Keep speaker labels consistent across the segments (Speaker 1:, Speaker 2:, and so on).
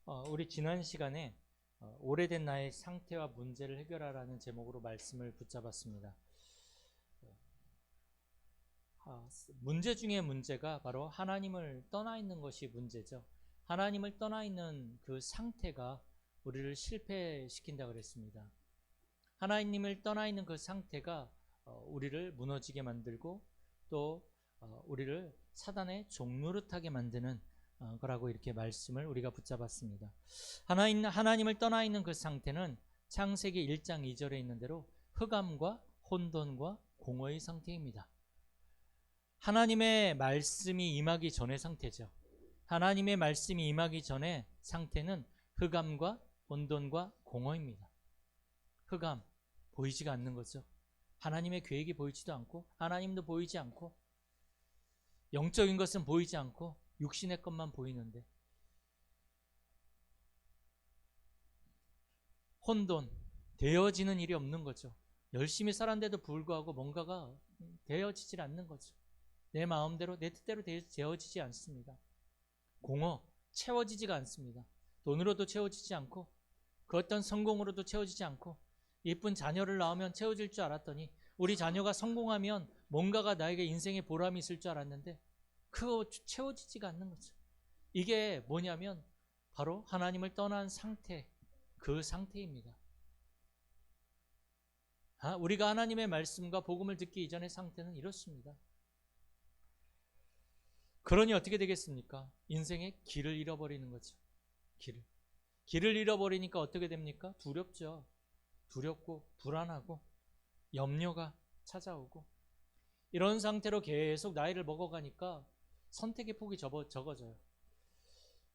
Speaker 1: 우리 지난 시간에 오래된 나의 상태와 문제를 해결하라는 제목으로 말씀을 붙잡았습니다. 문제 중에 문제가 바로 하나님을 떠나 있는 것이 문제죠. 하나님을 떠나 있는 그 상태가 우리를 실패시킨다 그랬습니다. 하나님을 떠나 있는 그 상태가 우리를 무너지게 만들고 또 우리를 사단의 종노릇하게 만드는 거라고 이렇게 말씀을 우리가 붙잡았습니다. 하나님을 떠나 있는 그 상태는 창세기 1장 2절에 있는 대로 흑암과 혼돈과 공허의 상태입니다. 하나님의 말씀이 임하기 전의 상태죠. 하나님의 말씀이 임하기 전의 상태는 흑암과 혼돈과 공허입니다. 흑암, 보이지가 않는 거죠. 하나님의 계획이 보이지도 않고 하나님도 보이지 않고 영적인 것은 보이지 않고 육신의 것만 보이는데, 혼돈, 되어지는 일이 없는 거죠. 열심히 살았는데도 불구하고 뭔가가 되어지질 않는 거죠. 내 마음대로 내 뜻대로 되어지지 않습니다. 공허, 채워지지가 않습니다. 돈으로도 채워지지 않고 그 어떤 성공으로도 채워지지 않고, 예쁜 자녀를 낳으면 채워질 줄 알았더니 우리 자녀가 성공하면 뭔가가 나에게 인생의 보람이 있을 줄 알았는데 그거 채워지지가 않는 거죠. 이게 뭐냐면 바로 하나님을 떠난 상태, 그 상태입니다. 우리가 하나님의 말씀과 복음을 듣기 이전의 상태는 이렇습니다. 그러니 어떻게 되겠습니까? 인생의 길을 잃어버리는 거죠. 길을 잃어버리니까 어떻게 됩니까? 두렵죠. 두렵고 불안하고 염려가 찾아오고, 이런 상태로 계속 나이를 먹어가니까 선택의 폭이 적어져요.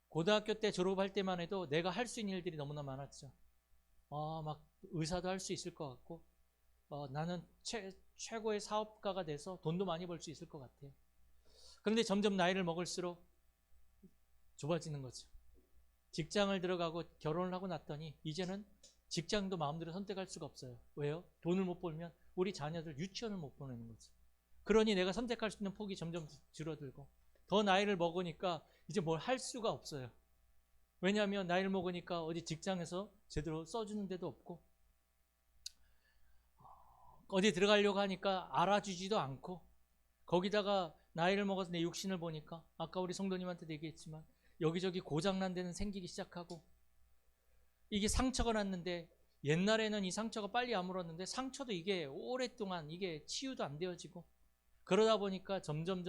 Speaker 1: 고등학교 때 졸업할 때만 해도 내가 할 수 있는 일들이 너무나 많았죠. 막 의사도 할 수 있을 것 같고, 나는 최고의 사업가가 돼서 돈도 많이 벌 수 있을 것 같아요. 그런데 점점 나이를 먹을수록 좁아지는 거죠. 직장을 들어가고 결혼을 하고 났더니 이제는 직장도 마음대로 선택할 수가 없어요. 왜요? 돈을 못 벌면 우리 자녀들 유치원을 못 보내는 거죠. 그러니 내가 선택할 수 있는 폭이 점점 줄어들고, 더 나이를 먹으니까 이제 뭘 할 수가 없어요. 왜냐하면 나이를 먹으니까 어디 직장에서 제대로 써주는 데도 없고, 어디 들어가려고 하니까 알아주지도 않고, 거기다가 나이를 먹어서 내 육신을 보니까 아까 우리 성도님한테도 얘기했지만 여기저기 고장난 데는 생기기 시작하고, 이게 상처가 났는데 옛날에는 이 상처가 빨리 아물었는데 상처도 이게 오랫동안 이게 치유도 안 되어지고, 그러다 보니까 점점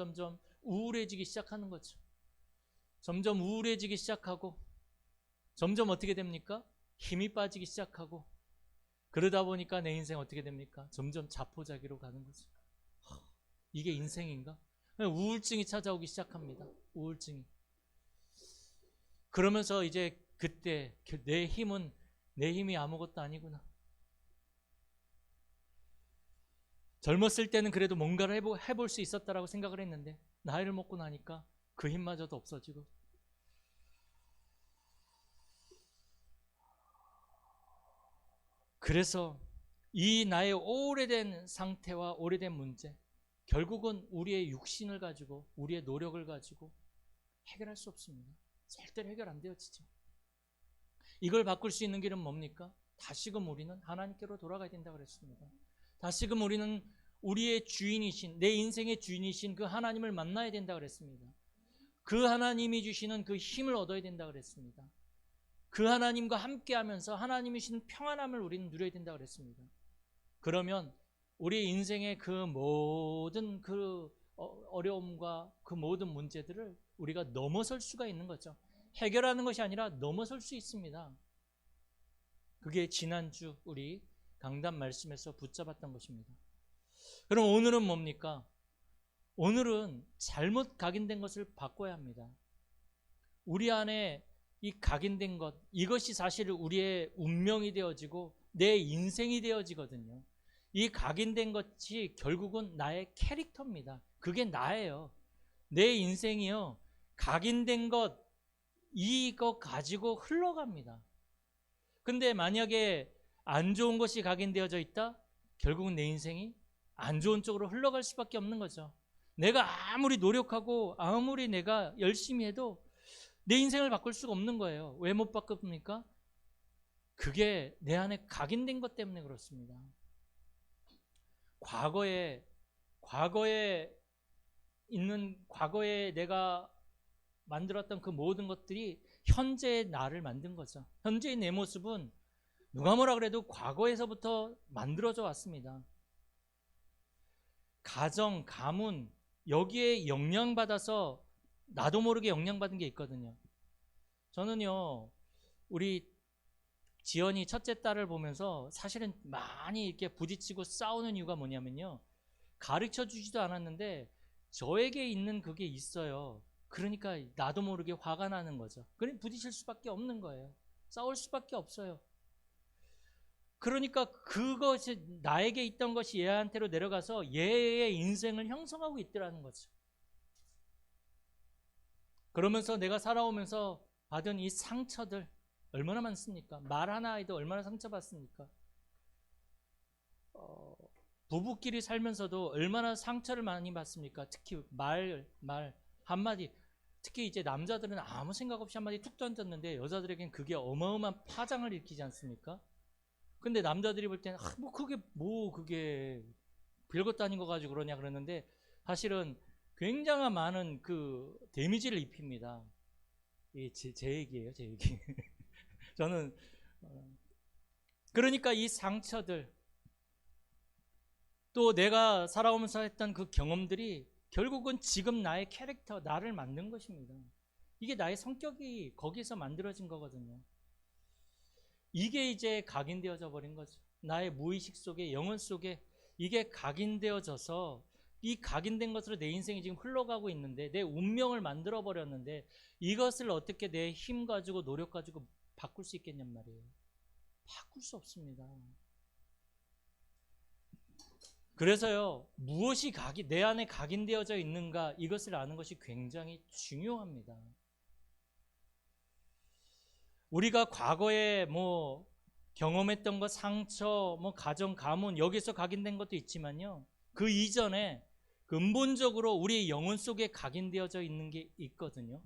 Speaker 1: 우울해지기 시작하는 거죠. 점점 우울해지기 시작하고, 점점 어떻게 됩니까? 힘이 빠지기 시작하고, 그러다 보니까 내 인생 어떻게 됩니까? 점점 자포자기로 가는 거죠. 이게 인생인가? 우울증이 찾아오기 시작합니다. 우울증이. 그러면서 이제 그때 내 힘이 아무것도 아니구나. 젊었을 때는 그래도 뭔가를 해볼 수 있었다라고 생각을 했는데 나이를 먹고 나니까 그 힘마저도 없어지고, 그래서 이 나의 오래된 상태와 오래된 문제, 결국은 우리의 육신을 가지고 우리의 노력을 가지고 해결할 수 없습니다. 절대로 해결 안 되어지죠. 이걸 바꿀 수 있는 길은 뭡니까? 다시금 우리는 하나님께로 돌아가야 된다고 그랬습니다. 다시금 우리는 우리의 주인이신, 내 인생의 주인이신 그 하나님을 만나야 된다고 그랬습니다. 그 하나님이 주시는 그 힘을 얻어야 된다고 그랬습니다. 그 하나님과 함께하면서 하나님이 주신 평안함을 우리는 누려야 된다고 그랬습니다. 그러면 우리 인생의 그 모든 그 어려움과 그 모든 문제들을 우리가 넘어설 수가 있는 거죠. 해결하는 것이 아니라 넘어설 수 있습니다. 그게 지난주 우리 강단 말씀에서 붙잡았던 것입니다. 그럼 오늘은 뭡니까? 오늘은 잘못 각인된 것을 바꿔야 합니다. 우리 안에 이 각인된 것, 이것이 사실 우리의 운명이 되어지고 내 인생이 되어지거든요. 이 각인된 것이 결국은 나의 캐릭터입니다. 그게 나예요. 내 인생이요, 각인된 것, 이거 가지고 흘러갑니다. 근데 만약에 안 좋은 것이 각인되어져 있다? 결국은 내 인생이 안 좋은 쪽으로 흘러갈 수밖에 없는 거죠. 내가 아무리 노력하고 아무리 내가 열심히 해도 내 인생을 바꿀 수가 없는 거예요. 왜 못 바꿉니까? 그게 내 안에 각인된 것 때문에 그렇습니다. 과거에 내가 만들었던 그 모든 것들이 현재의 나를 만든 거죠. 현재의 내 모습은 누가 뭐라 그래도 과거에서부터 만들어져 왔습니다. 가정, 가문, 여기에 영향받아서 나도 모르게 영향받은 게 있거든요. 저는요, 우리 지연이 첫째 딸을 보면서 사실은 많이 이렇게 부딪히고 싸우는 이유가 뭐냐면요, 가르쳐 주지도 않았는데 저에게 있는 그게 있어요. 그러니까 나도 모르게 화가 나는 거죠. 그럼 부딪힐 수밖에 없는 거예요. 싸울 수밖에 없어요. 그러니까 그것이 나에게 있던 것이 얘한테로 내려가서 얘의 인생을 형성하고 있더라는 거죠. 그러면서 내가 살아오면서 받은 이 상처들 얼마나 많습니까? 말 하나에도 얼마나 상처받습니까? 부부끼리 살면서도 얼마나 상처를 많이 받습니까? 특히 말 한마디, 특히 이제 남자들은 아무 생각 없이 한마디 툭 던졌는데 여자들에겐 그게 어마어마한 파장을 일으키지 않습니까? 근데 남자들이 볼 때는 그게 별것도 아닌 거 가지고 그러냐 그러는데 사실은 굉장한 많은 그 데미지를 입힙니다. 제 얘기예요, 제 얘기. 저는 그러니까 이 상처들, 또 내가 살아오면서 했던 그 경험들이 결국은 지금 나의 캐릭터, 나를 만든 것입니다. 이게 나의 성격이 거기서 만들어진 거거든요. 이게 이제 각인되어져 버린 거죠. 나의 무의식 속에, 영혼 속에 이게 각인되어져서 이 각인된 것으로 내 인생이 지금 흘러가고 있는데, 내 운명을 만들어 버렸는데, 이것을 어떻게 내 힘 가지고 노력 가지고 바꿀 수 있겠냔 말이에요. 바꿀 수 없습니다. 그래서요, 무엇이 내 안에 각인되어져 있는가, 이것을 아는 것이 굉장히 중요합니다. 우리가 과거에 경험했던 것, 상처, 가정, 가문, 여기서 각인된 것도 있지만요, 그 이전에 근본적으로 우리의 영혼 속에 각인되어져 있는 게 있거든요.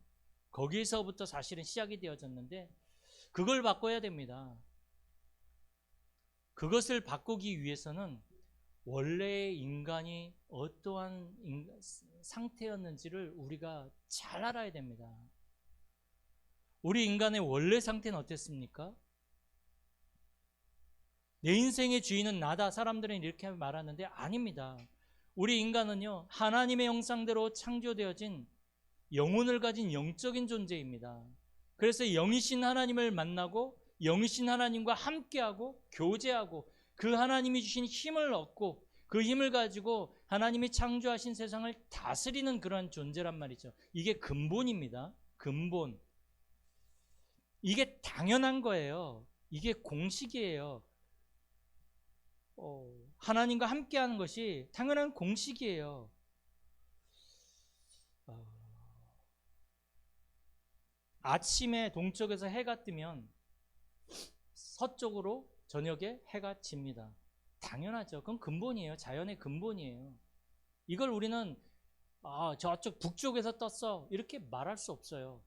Speaker 1: 거기서부터 사실은 시작이 되어졌는데 그걸 바꿔야 됩니다. 그것을 바꾸기 위해서는 원래의 인간이 어떠한 상태였는지를 우리가 잘 알아야 됩니다. 우리 인간의 원래 상태는 어땠습니까? 내 인생의 주인은 나다. 사람들은 이렇게 말하는데 아닙니다. 우리 인간은요, 하나님의 형상대로 창조되어진 영혼을 가진 영적인 존재입니다. 그래서 영이신 하나님을 만나고 영이신 하나님과 함께하고 교제하고 그 하나님이 주신 힘을 얻고 그 힘을 가지고 하나님이 창조하신 세상을 다스리는 그런 존재란 말이죠. 이게 근본입니다. 근본. 이게 당연한 거예요. 이게 공식이에요. 하나님과 함께하는 것이 당연한 공식이에요. 아침에 동쪽에서 해가 뜨면 서쪽으로 저녁에 해가 집니다. 당연하죠. 그건 근본이에요. 자연의 근본이에요. 이걸 우리는 저쪽 북쪽에서 떴어 이렇게 말할 수 없어요.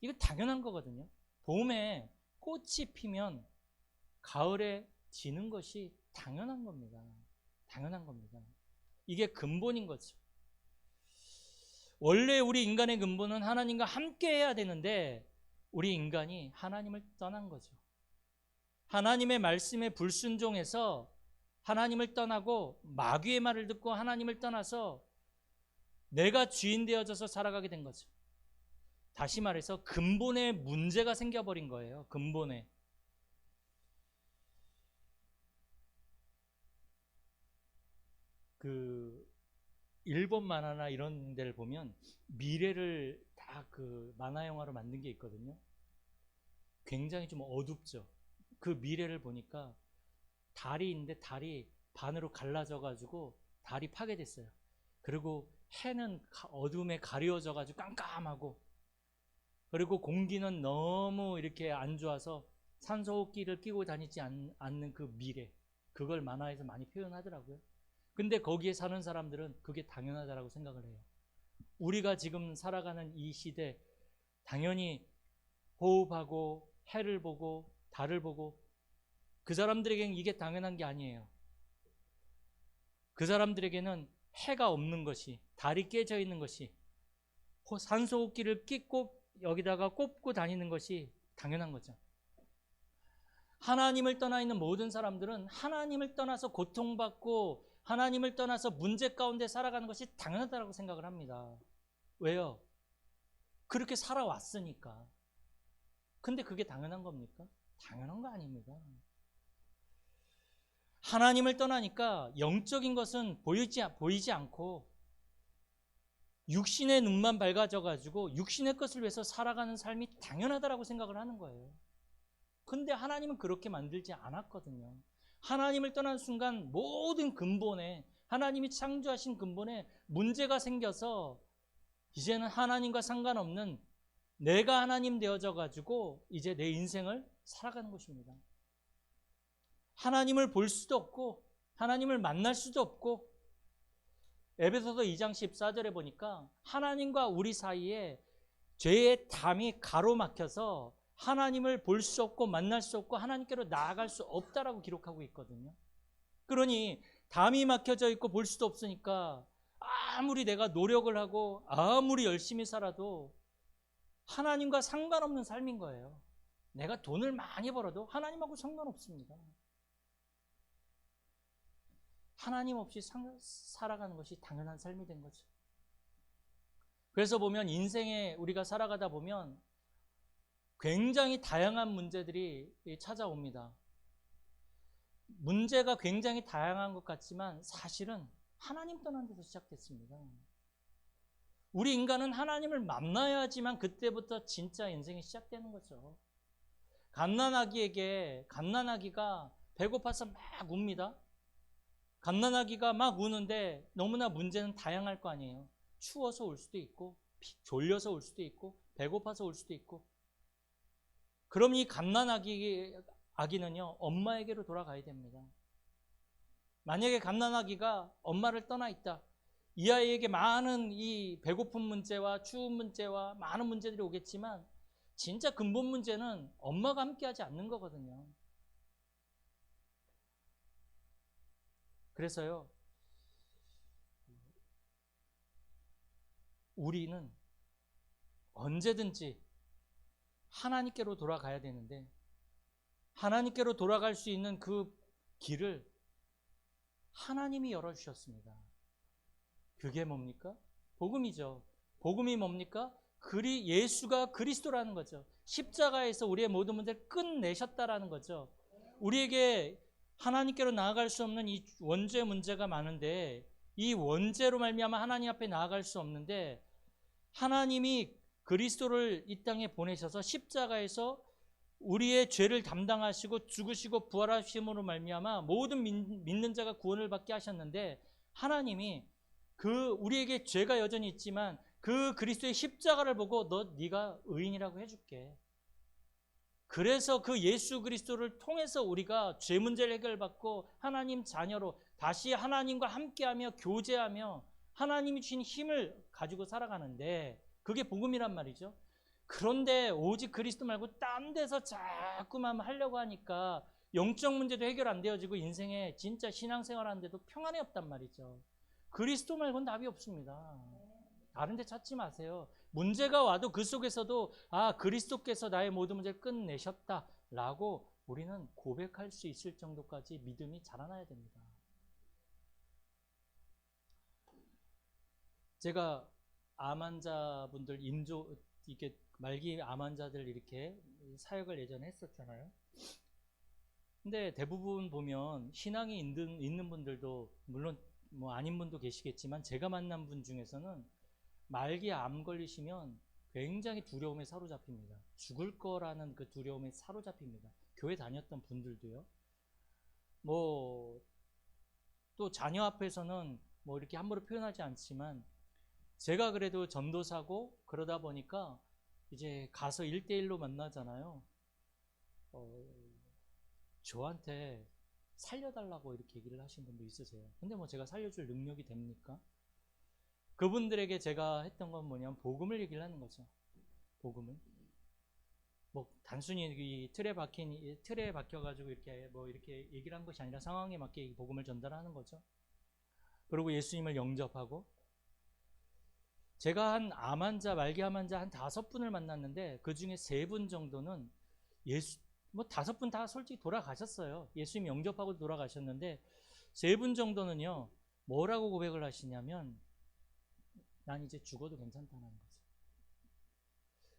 Speaker 1: 이건 당연한 거거든요. 봄에 꽃이 피면 가을에 지는 것이 당연한 겁니다. 당연한 겁니다. 이게 근본인 거죠. 원래 우리 인간의 근본은 하나님과 함께 해야 되는데 우리 인간이 하나님을 떠난 거죠. 하나님의 말씀에 불순종해서 하나님을 떠나고 마귀의 말을 듣고 하나님을 떠나서 내가 주인 되어져서 살아가게 된 거죠. 다시 말해서 근본에 문제가 생겨버린 거예요. 근본에. 일본 만화나 이런 데를 보면 미래를 다 그 만화 영화로 만든 게 있거든요. 굉장히 좀 어둡죠. 그 미래를 보니까 달이 있는데 달이 반으로 갈라져 가지고 달이 파괴됐어요. 그리고 해는 어둠에 가려져 가지고 깜깜하고, 그리고 공기는 너무 이렇게 안 좋아서 산소호흡기를 끼고 다니지 않는 그 미래, 그걸 만화에서 많이 표현하더라고요. 근데 거기에 사는 사람들은 그게 당연하다라고 생각을 해요. 우리가 지금 살아가는 이 시대 당연히 호흡하고 해를 보고 달을 보고, 그 사람들에게는 이게 당연한 게 아니에요. 그 사람들에게는 해가 없는 것이, 달이 깨져 있는 것이, 산소호흡기를 끼고 여기다가 꼽고 다니는 것이 당연한 거죠. 하나님을 떠나 있는 모든 사람들은 하나님을 떠나서 고통받고 하나님을 떠나서 문제 가운데 살아가는 것이 당연하다고 생각을 합니다. 왜요? 그렇게 살아왔으니까. 근데 그게 당연한 겁니까? 당연한 거 아닙니다. 하나님을 떠나니까 영적인 것은 보이지 않고 육신의 눈만 밝아져가지고 육신의 것을 위해서 살아가는 삶이 당연하다라고 생각을 하는 거예요. 근데 하나님은 그렇게 만들지 않았거든요. 하나님을 떠난 순간 모든 근본에, 하나님이 창조하신 근본에 문제가 생겨서 이제는 하나님과 상관없는 내가 하나님 되어져 가지고 이제 내 인생을 살아가는 것입니다. 하나님을 볼 수도 없고 하나님을 만날 수도 없고, 에베소서 2장 14절에 보니까 하나님과 우리 사이에 죄의 담이 가로막혀서 하나님을 볼 수 없고 만날 수 없고 하나님께로 나아갈 수 없다라고 기록하고 있거든요. 그러니 담이 막혀져 있고 볼 수도 없으니까 아무리 내가 노력을 하고 아무리 열심히 살아도 하나님과 상관없는 삶인 거예요. 내가 돈을 많이 벌어도 하나님하고 상관없습니다. 하나님 없이 살아가는 것이 당연한 삶이 된 거죠. 그래서 보면 인생에 우리가 살아가다 보면 굉장히 다양한 문제들이 찾아옵니다. 문제가 굉장히 다양한 것 같지만 사실은 하나님 떠난 데서 시작됐습니다. 우리 인간은 하나님을 만나야지만 그때부터 진짜 인생이 시작되는 거죠. 갓난아기가 배고파서 막 웁니다. 갓난아기가 막 우는데 너무나 문제는 다양할 거 아니에요. 추워서 울 수도 있고 졸려서 울 수도 있고 배고파서 울 수도 있고. 그럼 이 갓난아기는요 엄마에게로 돌아가야 됩니다. 만약에 갓난아기가 엄마를 떠나 있다, 이 아이에게 많은 이 배고픈 문제와 추운 문제와 많은 문제들이 오겠지만 진짜 근본 문제는 엄마가 함께하지 않는 거거든요. 그래서요 우리는 언제든지 하나님께로 돌아가야 되는데, 하나님께로 돌아갈 수 있는 그 길을 하나님이 열어주셨습니다. 그게 뭡니까? 복음이죠. 복음이 뭡니까? 예수가 그리스도라는 거죠. 십자가에서 우리의 모든 문제를 끝내셨다라는 거죠. 우리에게 하나님께로 나아갈 수 없는 이 원죄 문제가 많은데, 이 원죄로 말미암아 하나님 앞에 나아갈 수 없는데, 하나님이 그리스도를 이 땅에 보내셔서 십자가에서 우리의 죄를 담당하시고 죽으시고 부활하심으로 말미암아 모든 믿는 자가 구원을 받게 하셨는데, 하나님이 우리에게 죄가 여전히 있지만 그 그리스도의 십자가를 보고 네가 의인이라고 해줄게. 그래서 그 예수 그리스도를 통해서 우리가 죄 문제를 해결받고 하나님 자녀로 다시 하나님과 함께하며 교제하며 하나님이 주신 힘을 가지고 살아가는데, 그게 복음이란 말이죠. 그런데 오직 그리스도 말고 딴 데서 자꾸만 하려고 하니까 영적 문제도 해결 안 되어지고 인생에 진짜 신앙생활 하는데도 평안이 없단 말이죠. 그리스도 말고는 답이 없습니다. 다른 데 찾지 마세요. 문제가 와도 그 속에서도 그리스도께서 나의 모든 문제를 끝내셨다라고 우리는 고백할 수 있을 정도까지 믿음이 자라나야 됩니다. 제가 암 환자분들 이게 말기 암 환자들 이렇게 사역을 예전에 했었잖아요. 근데 대부분 보면 신앙이 있는 분들도 물론 뭐 아닌 분도 계시겠지만, 제가 만난 분 중에서는 말기 암 걸리시면 굉장히 두려움에 사로잡힙니다. 죽을 거라는 그 두려움에 사로잡힙니다. 교회 다녔던 분들도요. 뭐 또 자녀 앞에서는 뭐 이렇게 함부로 표현하지 않지만, 제가 그래도 전도사고 그러다 보니까 이제 가서 1대1로 만나잖아요. 저한테 살려달라고 이렇게 얘기를 하신 분도 있으세요. 근데 뭐 제가 살려줄 능력이 됩니까? 그분들에게 제가 했던 건 뭐냐면 복음을 얘기를 하는 거죠. 복음은. 뭐 단순히 이 틀에 박혀가지고 이렇게 뭐 이렇게 얘기를 한 것이 아니라 상황에 맞게 이 복음을 전달하는 거죠. 그리고 예수님을 영접하고, 제가 한 암 환자, 말기 암 환자 한 5분을 만났는데 그 중에 3분 정도는 뭐 5분 다 솔직히 돌아가셨어요. 예수님 영접하고 돌아가셨는데 3분 정도는요, 뭐라고 고백을 하시냐면, 난 이제 죽어도 괜찮다는 거죠.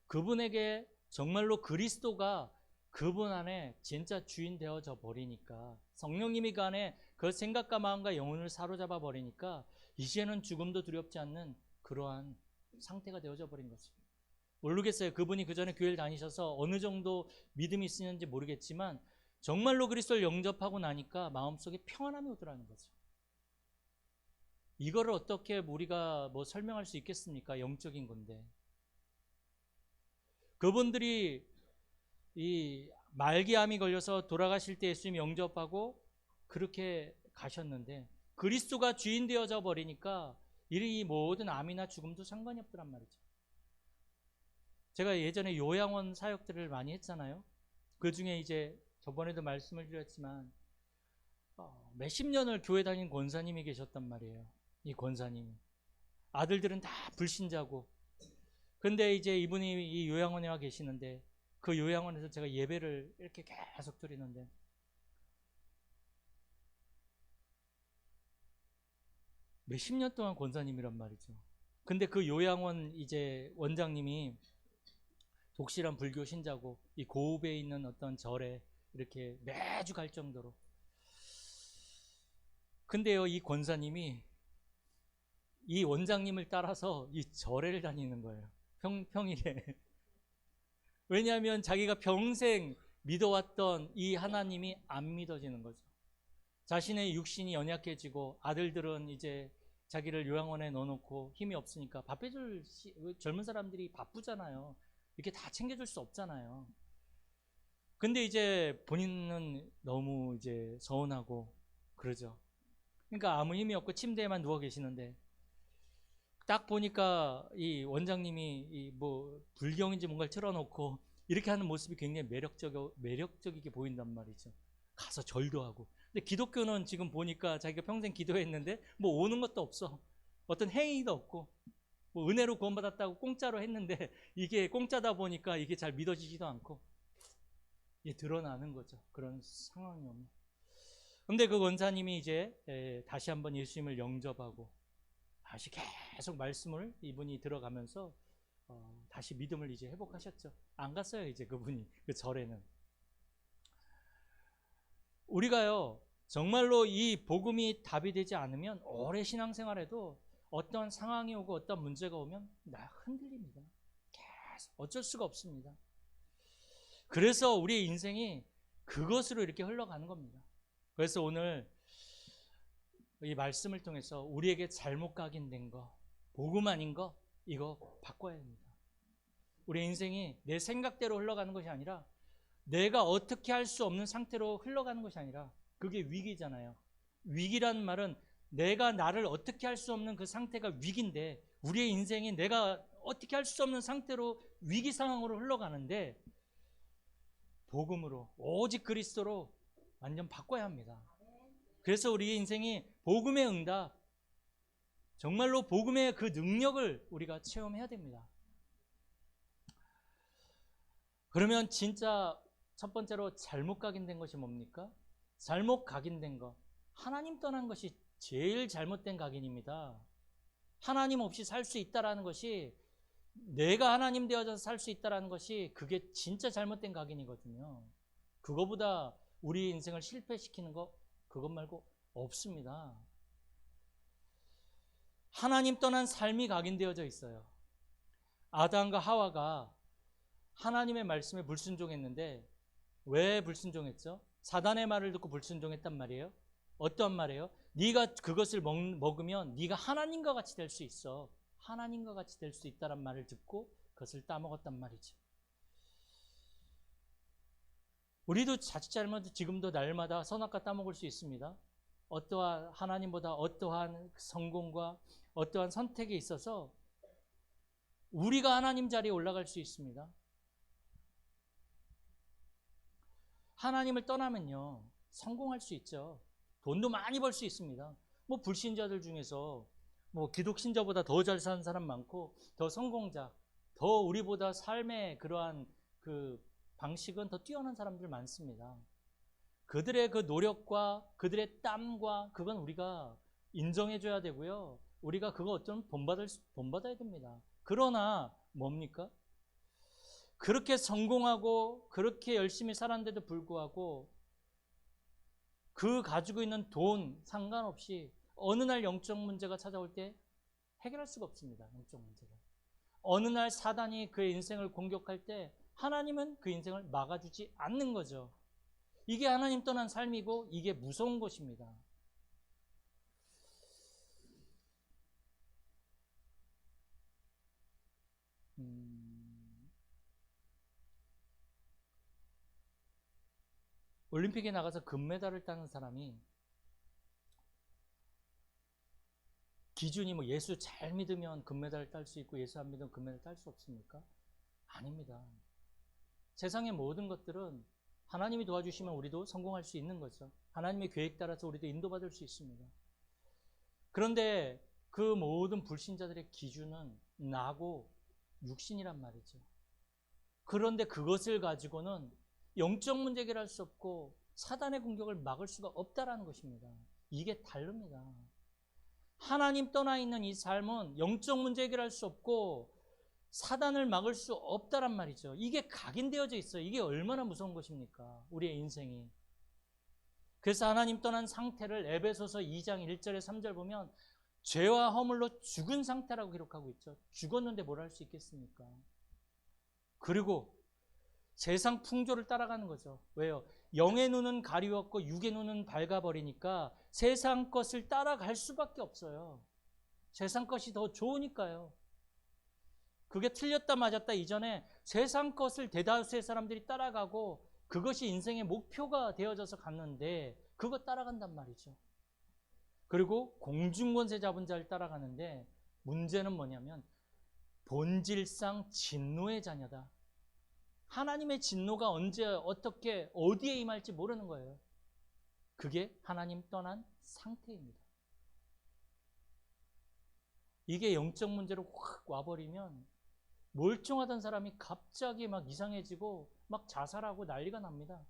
Speaker 1: 그분에게 정말로 그리스도가 그분 안에 진짜 주인 되어져 버리니까, 성령님이 그 안에 그 생각과 마음과 영혼을 사로잡아 버리니까 이제는 죽음도 두렵지 않는 그러한 상태가 되어져 버린 거죠. 모르겠어요. 그분이 그 전에 교회를 다니셔서 어느 정도 믿음이 있었는지 모르겠지만 정말로 그리스도를 영접하고 나니까 마음속에 평안함이 오더라는 거죠. 이거를 어떻게 우리가 뭐 설명할 수 있겠습니까? 영적인 건데. 그분들이 이 말기암이 걸려서 돌아가실 때 예수님 영접하고 그렇게 가셨는데 그리스도가 주인 되어져 버리니까 이 모든 암이나 죽음도 상관이 없더란 말이죠. 제가 예전에 요양원 사역들을 많이 했잖아요. 그 중에 이제 저번에도 말씀을 드렸지만 몇십 년을 교회 다닌 권사님이 계셨단 말이에요. 이 권사님이. 아들들은 다 불신자고. 근데 이제 이분이 이 요양원에 와 계시는데 그 요양원에서 제가 예배를 이렇게 계속 드리는데 몇십 년 동안 권사님이란 말이죠. 근데 그 요양원 이제 원장님이 독실한 불교 신자고 이 고읍에 있는 어떤 절에 이렇게 매주 갈 정도로. 근데요, 이 권사님이 이 원장님을 따라서 이 절에를 다니는 거예요. 평일에. 왜냐하면 자기가 평생 믿어왔던 이 하나님이 안 믿어지는 거죠. 자신의 육신이 연약해지고 아들들은 이제 자기를 요양원에 넣어놓고 힘이 없으니까 밥 해줄 젊은 사람들이 바쁘잖아요. 이렇게 다 챙겨줄 수 없잖아요. 근데 이제 본인은 너무 이제 서운하고 그러죠. 그러니까 아무 힘이 없고 침대에만 누워 계시는데 딱 보니까 이 원장님이 뭐 불경인지 뭔가를 틀어놓고 이렇게 하는 모습이 굉장히 매력적이게 보인단 말이죠. 가서 절도 하고. 근데 기독교는 지금 보니까 자기가 평생 기도했는데 뭐 오는 것도 없어. 어떤 행위도 없고 뭐 은혜로 구원받았다고 공짜로 했는데 이게 공짜다 보니까 이게 잘 믿어지지도 않고 이게 드러나는 거죠. 그런 상황이 오면. 근데 그 원사님이 이제 다시 한번 예수님을 영접하고 다시 계속 말씀을 이분이 들어가면서 다시 믿음을 이제 회복하셨죠. 안 갔어요, 이제 그분이 그 절에는. 우리가요, 정말로 이 복음이 답이 되지 않으면 오래 신앙생활에도 어떤 상황이 오고 어떤 문제가 오면 나 흔들립니다. 계속 어쩔 수가 없습니다. 그래서 우리의 인생이 그것으로 이렇게 흘러가는 겁니다. 그래서 오늘 이 말씀을 통해서 우리에게 잘못 각인된 거, 복음 아닌 거, 이거 바꿔야 합니다. 우리 인생이 내 생각대로 흘러가는 것이 아니라 내가 어떻게 할 수 없는 상태로 흘러가는 것이 아니라 그게 위기잖아요. 위기라는 말은 내가 나를 어떻게 할 수 없는 그 상태가 위기인데 우리의 인생이 내가 어떻게 할 수 없는 상태로 위기 상황으로 흘러가는데 복음으로 오직 그리스도로 완전 바꿔야 합니다. 그래서 우리의 인생이 복음의 응답, 정말로 복음의 그 능력을 우리가 체험해야 됩니다. 그러면 진짜 첫 번째로 잘못 각인된 것이 뭡니까? 잘못 각인된 것. 하나님 떠난 것이 제일 잘못된 각인입니다. 하나님 없이 살 수 있다라는 것이, 내가 하나님 되어져서 살 수 있다라는 것이 그게 진짜 잘못된 각인이거든요. 그거보다 우리 인생을 실패시키는 거 그것 말고 없습니다. 하나님 떠난 삶이 각인되어져 있어요. 아담과 하와가 하나님의 말씀에 불순종했는데 왜 불순종했죠? 사단의 말을 듣고 불순종했단 말이에요. 어떤 말이에요? 네가 그것을 먹으면 네가 하나님과 같이 될 수 있어. 하나님과 같이 될 수 있다란 말을 듣고 그것을 따먹었단 말이죠. 우리도 자칫 잘못해도 지금도 날마다 선악과 따먹을 수 있습니다. 어떠한 하나님보다 어떠한 성공과 어떠한 선택에 있어서 우리가 하나님 자리에 올라갈 수 있습니다. 하나님을 떠나면요, 성공할 수 있죠. 돈도 많이 벌 수 있습니다. 뭐 불신자들 중에서 뭐 기독신자보다 더 잘 사는 사람 많고, 더 성공자, 더 우리보다 삶의 그러한 그 방식은 더 뛰어난 사람들 많습니다. 그들의 그 노력과 그들의 땀과 그건 우리가 인정해줘야 되고요. 우리가 그거 어쩌면 본받아야 됩니다. 그러나 뭡니까? 그렇게 성공하고 그렇게 열심히 살았는데도 불구하고 그 가지고 있는 돈 상관없이 어느 날 영적 문제가 찾아올 때 해결할 수가 없습니다. 영적 문제를. 어느 날 사단이 그의 인생을 공격할 때 하나님은 그 인생을 막아주지 않는 거죠. 이게 하나님 떠난 삶이고 이게 무서운 것입니다. 올림픽에 나가서 금메달을 따는 사람이 기준이 뭐 예수 잘 믿으면 금메달을 딸 수 있고 예수 안 믿으면 금메달을 딸 수 없습니까? 아닙니다. 세상의 모든 것들은 하나님이 도와주시면 우리도 성공할 수 있는 거죠. 하나님의 계획 따라서 우리도 인도받을 수 있습니다. 그런데 그 모든 불신자들의 기준은 나고 육신이란 말이죠. 그런데 그것을 가지고는 영적 문제 해결할 수 없고 사단의 공격을 막을 수가 없다라는 것입니다. 이게 다릅니다. 하나님 떠나 있는 이 삶은 영적 문제 해결할 수 없고 사단을 막을 수 없다란 말이죠. 이게 각인되어져 있어요. 이게 얼마나 무서운 것입니까? 우리의 인생이. 그래서 하나님 떠난 상태를 에베소서 2장 1절에 3절 보면 죄와 허물로 죽은 상태라고 기록하고 있죠. 죽었는데 뭘 할 수 있겠습니까? 그리고 세상 풍조를 따라가는 거죠. 왜요? 영의 눈은 가리웠고 육의 눈은 밝아버리니까 세상 것을 따라갈 수밖에 없어요. 세상 것이 더 좋으니까요. 그게 틀렸다 맞았다 이전에 세상 것을 대다수의 사람들이 따라가고 그것이 인생의 목표가 되어져서 갔는데 그거 따라간단 말이죠. 그리고 공중권세 잡은 자를 따라가는데 문제는 뭐냐면 본질상 진노의 자녀다. 하나님의 진노가 언제 어떻게 어디에 임할지 모르는 거예요. 그게 하나님 떠난 상태입니다. 이게 영적 문제로 확 와버리면 멀쩡하던 사람이 갑자기 막 이상해지고 막 자살하고 난리가 납니다.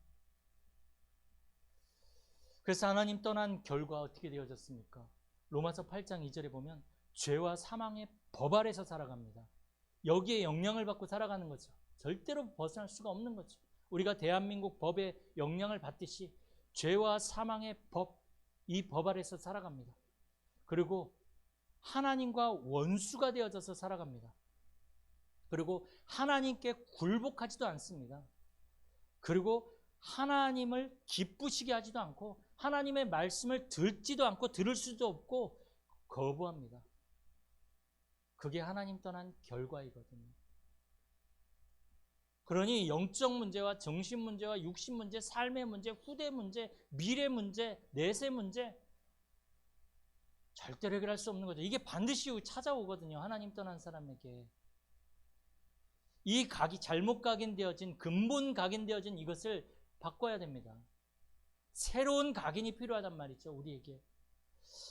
Speaker 1: 그래서 하나님 떠난 결과 어떻게 되어졌습니까? 로마서 8장 2절에 보면 죄와 사망의 법 아래서 살아갑니다. 여기에 영향을 받고 살아가는 거죠. 절대로 벗어날 수가 없는 거죠. 우리가 대한민국 법의 영향을 받듯이 죄와 사망의 법, 이 법 아래서 살아갑니다. 그리고 하나님과 원수가 되어져서 살아갑니다. 그리고 하나님께 굴복하지도 않습니다. 그리고 하나님을 기쁘시게 하지도 않고 하나님의 말씀을 듣지도 않고 들을 수도 없고 거부합니다. 그게 하나님 떠난 결과이거든요. 그러니 영적 문제와 정신 문제와 육신 문제, 삶의 문제, 후대 문제, 미래 문제, 내세 문제 절대로 해결할 수 없는 거죠. 이게 반드시 찾아오거든요. 하나님 떠난 사람에게. 이 잘못 각인되어진 근본 각인되어진 이것을 바꿔야 됩니다. 새로운 각인이 필요하단 말이죠. 우리에게.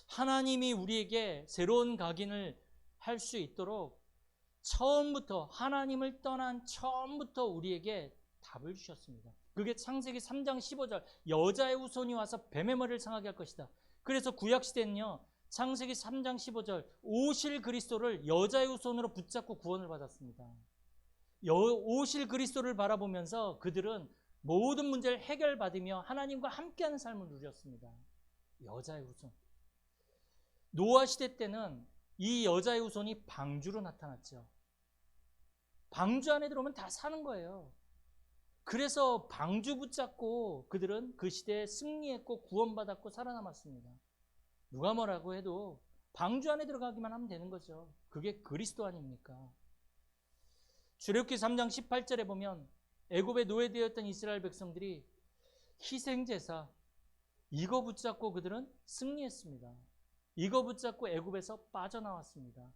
Speaker 1: 하나님이 우리에게 새로운 각인을 할 수 있도록 처음부터 하나님을 떠난 처음부터 우리에게 답을 주셨습니다. 그게 창세기 3장 15절 여자의 후손이 와서 뱀의 머리를 상하게 할 것이다. 그래서 구약시대는요. 창세기 3장 15절 오실 그리스도를 여자의 후손으로 붙잡고 구원을 받았습니다. 오실 그리스도를 바라보면서 그들은 모든 문제를 해결받으며 하나님과 함께하는 삶을 누렸습니다. 여자의 후손. 노아 시대 때는 이 여자의 후손이 방주로 나타났죠. 방주 안에 들어오면 다 사는 거예요. 그래서 방주 붙잡고 그들은 그 시대에 승리했고 구원받았고 살아남았습니다. 누가 뭐라고 해도 방주 안에 들어가기만 하면 되는 거죠. 그게 그리스도 아닙니까? 출애굽기 3장 18절에 보면 애굽에 노예되었던 이스라엘 백성들이 희생제사 이거 붙잡고 그들은 승리했습니다. 이거 붙잡고 애굽에서 빠져나왔습니다.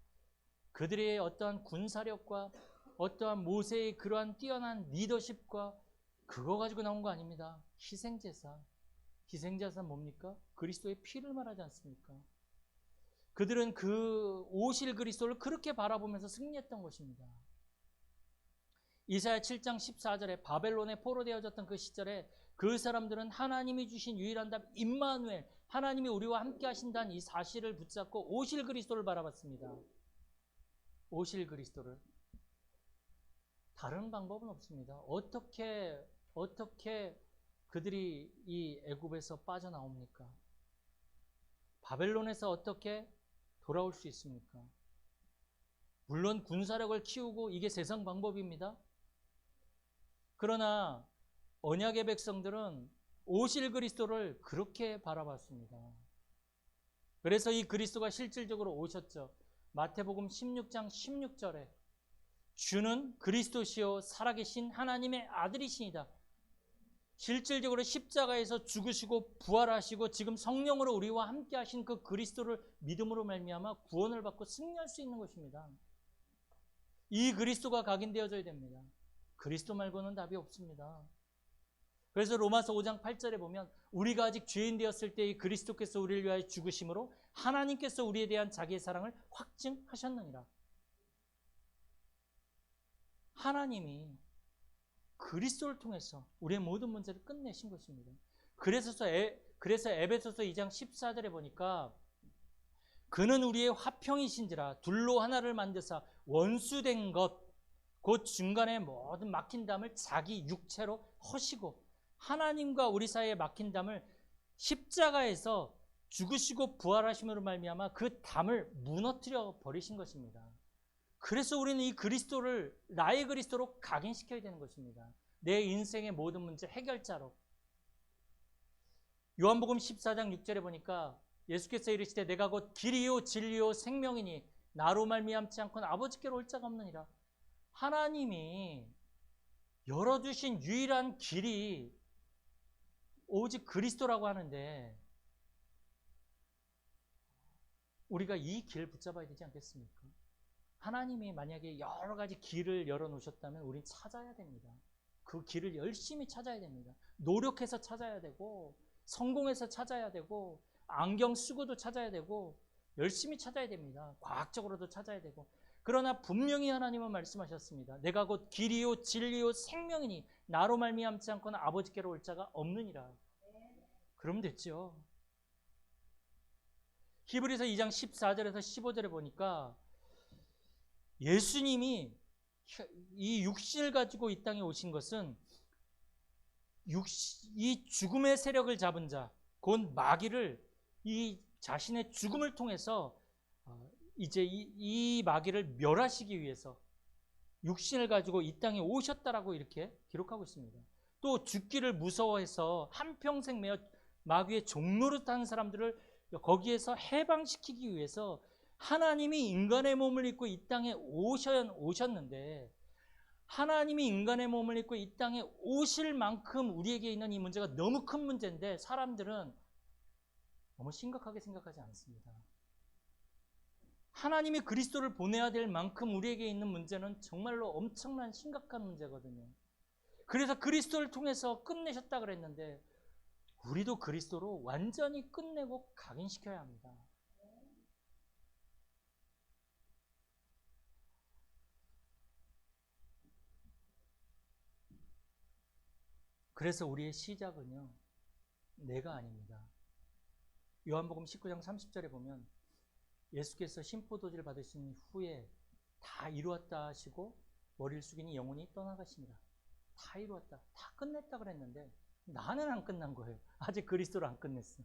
Speaker 1: 그들의 어떠한 군사력과 어떠한 모세의 그러한 뛰어난 리더십과 그거 가지고 나온 거 아닙니다. 희생제사. 희생제사는 뭡니까? 그리스도의 피를 말하지 않습니까? 그들은 그 오실 그리스도를 그렇게 바라보면서 승리했던 것입니다. 이사야 7장 14절에 바벨론에 포로되어졌던 그 시절에 그 사람들은 하나님이 주신 유일한 답 임마누엘, 하나님이 우리와 함께 하신다는 이 사실을 붙잡고 오실 그리스도를 바라봤습니다. 오실 그리스도를. 다른 방법은 없습니다. 어떻게 그들이 이 애굽에서 빠져나옵니까? 바벨론에서 어떻게 돌아올 수 있습니까? 물론 군사력을 키우고 이게 세상 방법입니다. 그러나 언약의 백성들은 오실 그리스도를 그렇게 바라봤습니다. 그래서 이 그리스도가 실질적으로 오셨죠. 마태복음 16장 16절에 주는 그리스도시요 살아계신 하나님의 아들이시니다. 실질적으로 십자가에서 죽으시고 부활하시고 지금 성령으로 우리와 함께 하신 그 그리스도를 믿음으로 말미암아 구원을 받고 승리할 수 있는 것입니다. 이 그리스도가 각인되어져야 됩니다. 그리스도 말고는 답이 없습니다. 그래서 로마서 5장 8절에 보면 우리가 아직 죄인 되었을 때 이 그리스도께서 우리를 위하여 죽으심으로 하나님께서 우리에 대한 자기의 사랑을 확증하셨느니라. 하나님이 그리스도를 통해서 우리의 모든 문제를 끝내신 것입니다. 그래서 에베소서 2장 14절에 보니까 그는 우리의 화평이신지라 둘로 하나를 만드사 원수된 것 곧 중간에 모든 막힌 담을 자기 육체로 허시고 하나님과 우리 사이에 막힌 담을 십자가에서 죽으시고 부활하심으로 말미암아 그 담을 무너뜨려 버리신 것입니다. 그래서 우리는 이 그리스도를 나의 그리스도로 각인시켜야 되는 것입니다. 내 인생의 모든 문제 해결자로. 요한복음 14장 6절에 보니까 예수께서 이르시되 내가 곧 길이요 진리요 생명이니 나로 말미암지 않고는 아버지께로 올 자가 없느니라. 하나님이 열어주신 유일한 길이 오직 그리스도라고 하는데 우리가 이 길 붙잡아야 되지 않겠습니까? 하나님이 만약에 여러 가지 길을 열어놓으셨다면 우린 찾아야 됩니다. 그 길을 열심히 찾아야 됩니다. 노력해서 찾아야 되고 성공해서 찾아야 되고 안경 쓰고도 찾아야 되고 열심히 찾아야 됩니다. 과학적으로도 찾아야 되고. 그러나 분명히 하나님은 말씀하셨습니다. 내가 곧 길이요 진리요 생명이니 나로 말미암지 않고는 아버지께로 올 자가 없느니라. 그러면 됐죠. 히브리서 2장 14절에서 15절에 보니까 예수님이 이 육신을 가지고 이 땅에 오신 것은 이 죽음의 세력을 잡은 자, 곧 마귀를 이 자신의 죽음을 통해서 이제 이 마귀를 멸하시기 위해서 육신을 가지고 이 땅에 오셨다라고 이렇게 기록하고 있습니다. 또 죽기를 무서워해서 한평생 매어 마귀의 종노릇 하는 사람들을 거기에서 해방시키기 위해서 하나님이 인간의 몸을 입고 이 땅에 오셨는데 하나님이 인간의 몸을 입고 이 땅에 오실 만큼 우리에게 있는 이 문제가 너무 큰 문제인데 사람들은 너무 심각하게 생각하지 않습니다. 하나님이 그리스도를 보내야 될 만큼 우리에게 있는 문제는 정말로 엄청난 심각한 문제거든요. 그래서 그리스도를 통해서 끝내셨다 그랬는데 우리도 그리스도로 완전히 끝내고 각인시켜야 합니다. 그래서 우리의 시작은요, 내가 아닙니다. 요한복음 19장 30절에 보면 예수께서 신포도주를 받으신 후에 다 이루었다 하시고 머리를 숙이니 영혼이 떠나가시니라. 다 이루었다, 다 끝냈다 그랬는데 나는 안 끝난 거예요. 아직 그리스도로 안 끝냈어.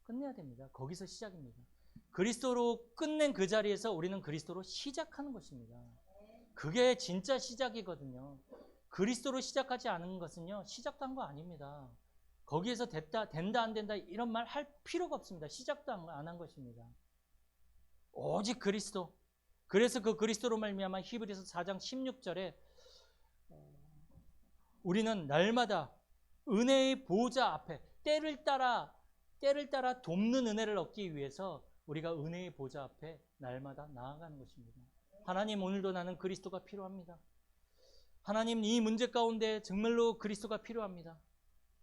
Speaker 1: 끝내야 됩니다. 거기서 시작입니다. 그리스도로 끝낸 그 자리에서 우리는 그리스도로 시작하는 것입니다. 그게 진짜 시작이거든요. 그리스도로 시작하지 않은 것은요, 시작도 한 거 아닙니다. 거기에서 된다 안 된다 이런 말 할 필요가 없습니다. 시작도 안 한 것입니다. 오직 그리스도. 그래서 그 그리스도로 말미암아 히브리서 4장 16절에 우리는 날마다 은혜의 보좌 앞에 때를 따라 돕는 은혜를 얻기 위해서 우리가 은혜의 보좌 앞에 날마다 나아가는 것입니다. 하나님, 오늘도 나는 그리스도가 필요합니다. 하나님, 이 문제 가운데 정말로 그리스도가 필요합니다.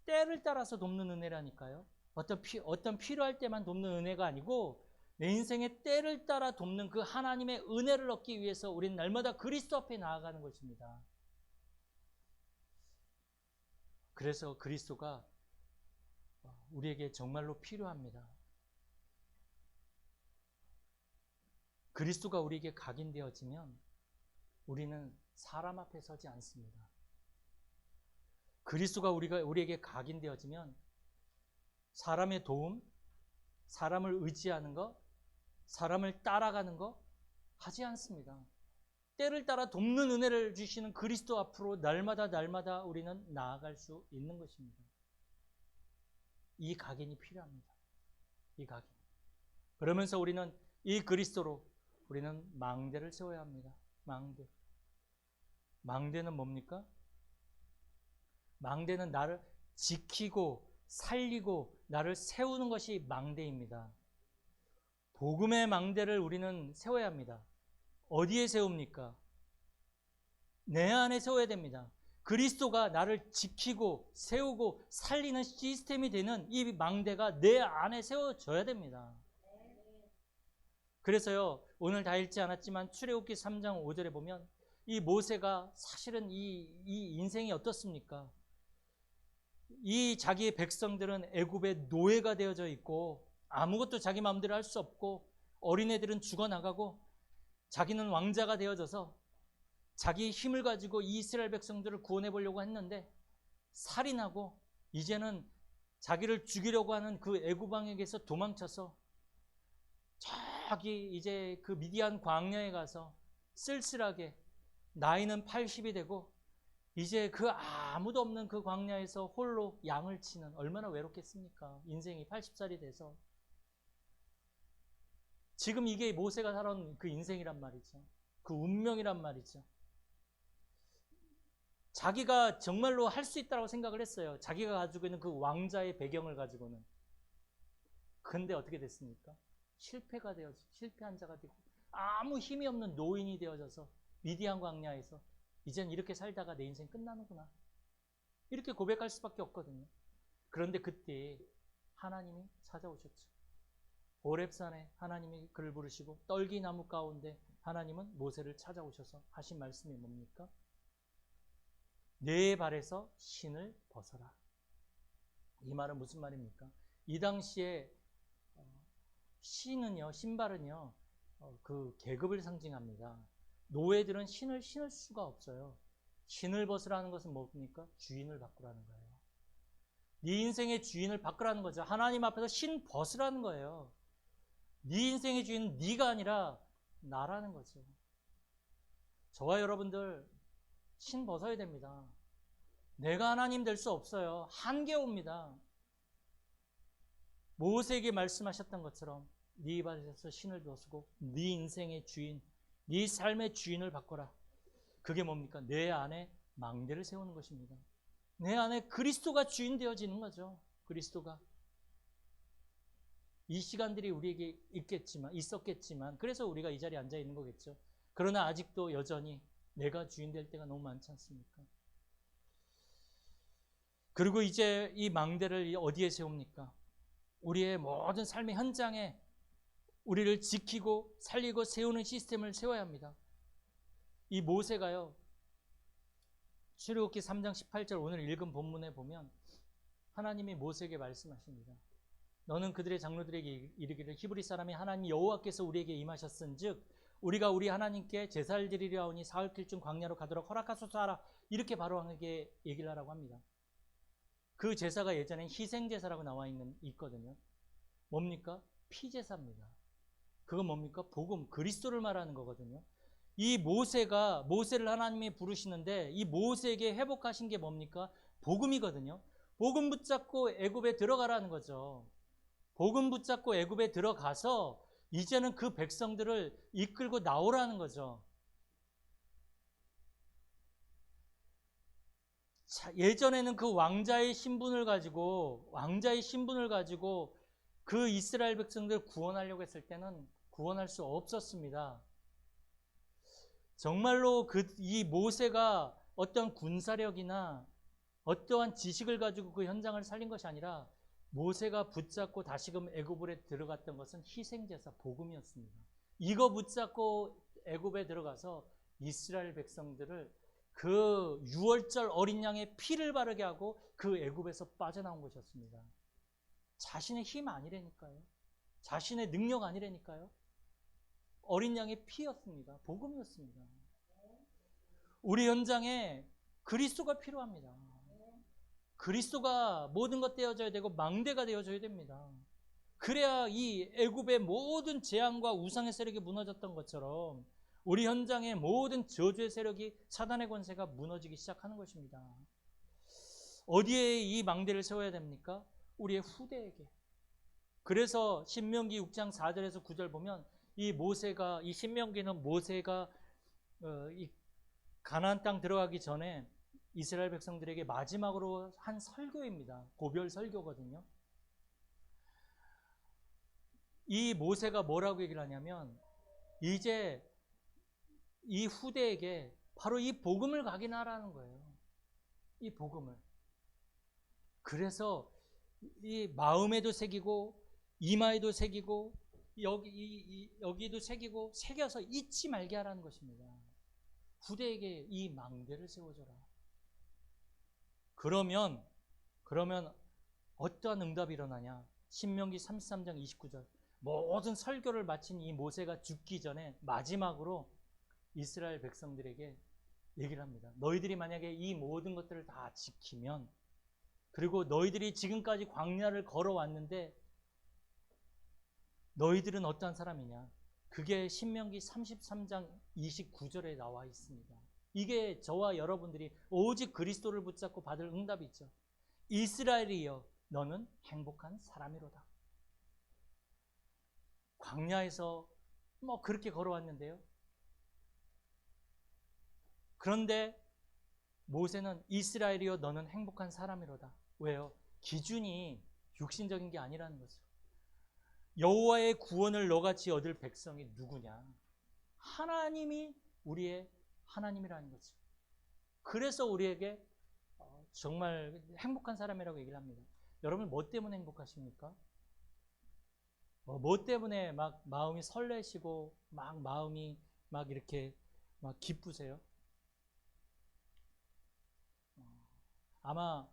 Speaker 1: 때를 따라서 돕는 은혜라니까요. 어떤 필요할 때만 돕는 은혜가 아니고 내 인생의 때를 따라 돕는 그 하나님의 은혜를 얻기 위해서 우리는 날마다 그리스도 앞에 나아가는 것입니다. 그래서 그리스도가 우리에게 정말로 필요합니다. 그리스도가 우리에게 각인되어지면 우리는 사람 앞에 서지 않습니다. 그리스도가 우리에게 각인되어지면 사람의 도움, 사람을 의지하는 것, 사람을 따라가는 것 하지 않습니다. 때를 따라 돕는 은혜를 주시는 그리스도 앞으로 날마다 우리는 나아갈 수 있는 것입니다. 이 각인이 필요합니다. 이 각인. 그러면서 우리는 이 그리스도로 우리는 망대를 세워야 합니다. 망대. 망대는 뭡니까? 망대는 나를 지키고 살리고 나를 세우는 것이 망대입니다. 복음의 망대를 우리는 세워야 합니다. 어디에 세웁니까? 내 안에 세워야 됩니다. 그리스도가 나를 지키고 세우고 살리는 시스템이 되는 이 망대가 내 안에 세워져야 됩니다. 그래서요, 오늘 다 읽지 않았지만 출애굽기 3장 5절에 보면 이 모세가 사실은 이 인생이 어떻습니까? 이 자기의 백성들은 애굽의 노예가 되어져 있고 아무것도 자기 마음대로 할 수 없고 어린애들은 죽어나가고 자기는 왕자가 되어져서 자기의 힘을 가지고 이 이스라엘 백성들을 구원해 보려고 했는데 살인하고 이제는 자기를 죽이려고 하는 그 애굽 왕에게서 도망쳐서 저기 이제 그 미디안 광야에 가서 쓸쓸하게 나이는 80이 되고 이제 그 아무도 없는 그 광야에서 홀로 양을 치는, 얼마나 외롭겠습니까? 인생이 80살이 돼서. 지금 이게 모세가 살아온 그 인생이란 말이죠. 그 운명이란 말이죠. 자기가 정말로 할 수 있다고 생각을 했어요. 자기가 가지고 있는 그 왕자의 배경을 가지고는. 근데 어떻게 됐습니까? 실패한 자가 되고 아무 힘이 없는 노인이 되어져서 미디안 광야에서 이젠 이렇게 살다가 내 인생 끝나는구나, 이렇게 고백할 수밖에 없거든요. 그런데 그때 하나님이 찾아오셨죠. 호렙산에 하나님이 그를 부르시고 떨기나무 가운데 하나님은 모세를 찾아오셔서 하신 말씀이 뭡니까? 내 발에서 신을 벗어라. 이 말은 무슨 말입니까? 이 당시에 신발은요 그 계급을 상징합니다. 노예들은 신을 신을 수가 없어요. 신을 벗으라는 것은 뭡니까? 주인을 바꾸라는 거예요. 네 인생의 주인을 바꾸라는 거죠. 하나님 앞에서 신 벗으라는 거예요. 네 인생의 주인은 네가 아니라 나라는 거죠. 저와 여러분들 신 벗어야 됩니다. 내가 하나님 될 수 없어요. 한계 옵니다. 모세에게 말씀하셨던 것처럼 네 발에서 신을 벗고 네 인생의 주인, 네 삶의 주인을 바꿔라. 그게 뭡니까? 내 안에 망대를 세우는 것입니다. 내 안에 그리스도가 주인 되어지는 거죠. 그리스도가. 이 시간들이 우리에게 있었겠지만 그래서 우리가 이 자리에 앉아 있는 거겠죠. 그러나 아직도 여전히 내가 주인 될 때가 너무 많지 않습니까? 그리고 이제 이 망대를 어디에 세웁니까? 우리의 모든 삶의 현장에 우리를 지키고 살리고 세우는 시스템을 세워야 합니다. 이 모세가요, 출애굽기 3장 18절 오늘 읽은 본문에 보면 하나님이 모세에게 말씀하십니다. 너는 그들의 장로들에게 이르기를 히브리 사람이 하나님 여호와께서 우리에게 임하셨은즉 우리가 우리 하나님께 제사를 드리려 하오니 사흘 길쯤 광야로 가도록 허락하소서 하라. 이렇게 바로왕에게 얘기를 하라고 합니다. 그 제사가 예전에 희생제사라고 나와 있거든요. 뭡니까? 피제사입니다. 그건 뭡니까? 복음, 그리스도를 말하는 거거든요. 이 모세를 하나님이 부르시는데 이 모세에게 회복하신 게 뭡니까? 복음이거든요. 복음 붙잡고 애굽에 들어가라는 거죠. 복음 붙잡고 애굽에 들어가서 이제는 그 백성들을 이끌고 나오라는 거죠. 예전에는 그 왕자의 신분을 가지고 그 이스라엘 백성들을 구원하려고 했을 때는 구원할 수 없었습니다. 정말로 이 모세가 어떠한 군사력이나 어떠한 지식을 가지고 그 현장을 살린 것이 아니라 모세가 붙잡고 다시금 애굽에 들어갔던 것은 희생제사 복음이었습니다. 이거 붙잡고 애굽에 들어가서 이스라엘 백성들을 그 유월절 어린 양의 피를 바르게 하고 그 애굽에서 빠져나온 것이었습니다. 자신의 힘 아니라니까요. 자신의 능력 아니라니까요. 어린 양의 피였습니다. 복음이었습니다. 우리 현장에 그리스도가 필요합니다. 그리스도가 모든 것 되어져야 되고 망대가 되어져야 됩니다. 그래야 이 애굽의 모든 재앙과 우상의 세력이 무너졌던 것처럼 우리 현장의 모든 저주의 세력이 사단의 권세가 무너지기 시작하는 것입니다. 어디에 이 망대를 세워야 됩니까? 우리의 후대에게. 그래서 신명기 6장 4절에서 9절 보면 이 신명기는 모세가 이 가나안 땅 들어가기 전에 이스라엘 백성들에게 마지막으로 한 설교입니다. 고별 설교거든요. 이 모세가 뭐라고 얘기를 하냐면 이제 이 후대에게 바로 이 복음을 각인하라는 거예요. 이 복음을. 그래서 이 마음에도 새기고 이마에도 새기고 여기도 새기고 새겨서 잊지 말게 하라는 것입니다. 후대에게 이 망대를 세워줘라. 그러면 어떠한 응답이 일어나냐? 신명기 33장 29절. 모든 설교를 마친 이 모세가 죽기 전에 마지막으로 이스라엘 백성들에게 얘기를 합니다. 너희들이 만약에 이 모든 것들을 다 지키면, 그리고 너희들이 지금까지 광야를 걸어왔는데 너희들은 어떠한 사람이냐? 그게 신명기 33장 29절에 나와 있습니다. 이게 저와 여러분들이 오직 그리스도를 붙잡고 받을 응답이 있죠. 이스라엘이여 너는 행복한 사람이로다. 광야에서 그렇게 걸어왔는데요. 그런데 모세는 이스라엘이여 너는 행복한 사람이로다. 왜요? 기준이 육신적인 게 아니라는 거죠. 여호와의 구원을 너같이 얻을 백성이 누구냐? 하나님이 우리의 하나님이라는 거죠. 그래서 우리에게 정말 행복한 사람이라고 얘기를 합니다. 여러분 뭐 때문에 행복하십니까? 뭐 때문에 막 마음이 설레시고 막 마음이 막 이렇게 막 기쁘세요? 아마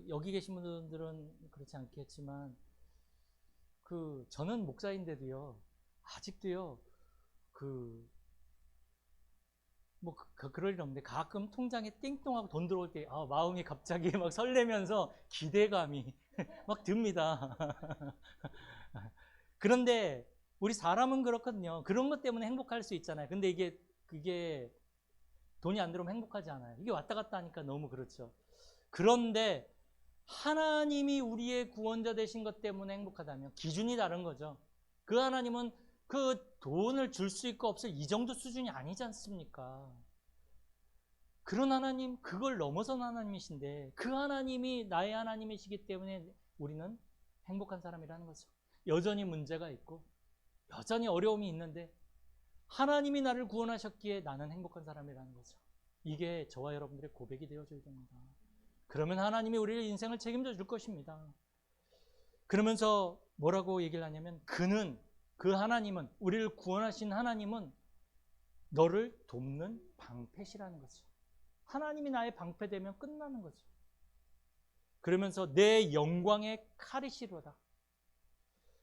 Speaker 1: 여기 계신 분들은 그렇지 않겠지만 저는 목사인데도요 아직도요 그럴 일 없는데 가끔 통장에 띵동하고 돈 들어올 때 마음이 갑자기 막 설레면서 기대감이 막 듭니다. 그런데 우리 사람은 그렇거든요. 그런 것 때문에 행복할 수 있잖아요. 근데 그게 돈이 안 들어오면 행복하지 않아요. 이게 왔다 갔다 하니까 너무 그렇죠. 그런데 하나님이 우리의 구원자 되신 것 때문에 행복하다면 기준이 다른 거죠. 그 하나님은 그 돈을 줄 수 있고 없을 이 정도 수준이 아니지 않습니까? 그런 하나님, 그걸 넘어선 하나님이신데 그 하나님이 나의 하나님이시기 때문에 우리는 행복한 사람이라는 거죠. 여전히 문제가 있고 여전히 어려움이 있는데 하나님이 나를 구원하셨기에 나는 행복한 사람이라는 거죠. 이게 저와 여러분들의 고백이 되어줘야 됩니다. 그러면 하나님이 우리의 인생을 책임져 줄 것입니다. 그러면서 뭐라고 얘기를 하냐면 그 하나님은, 우리를 구원하신 하나님은 너를 돕는 방패시라는 거죠. 하나님이 나의 방패되면 끝나는 거죠. 그러면서 내 영광의 칼이시로다.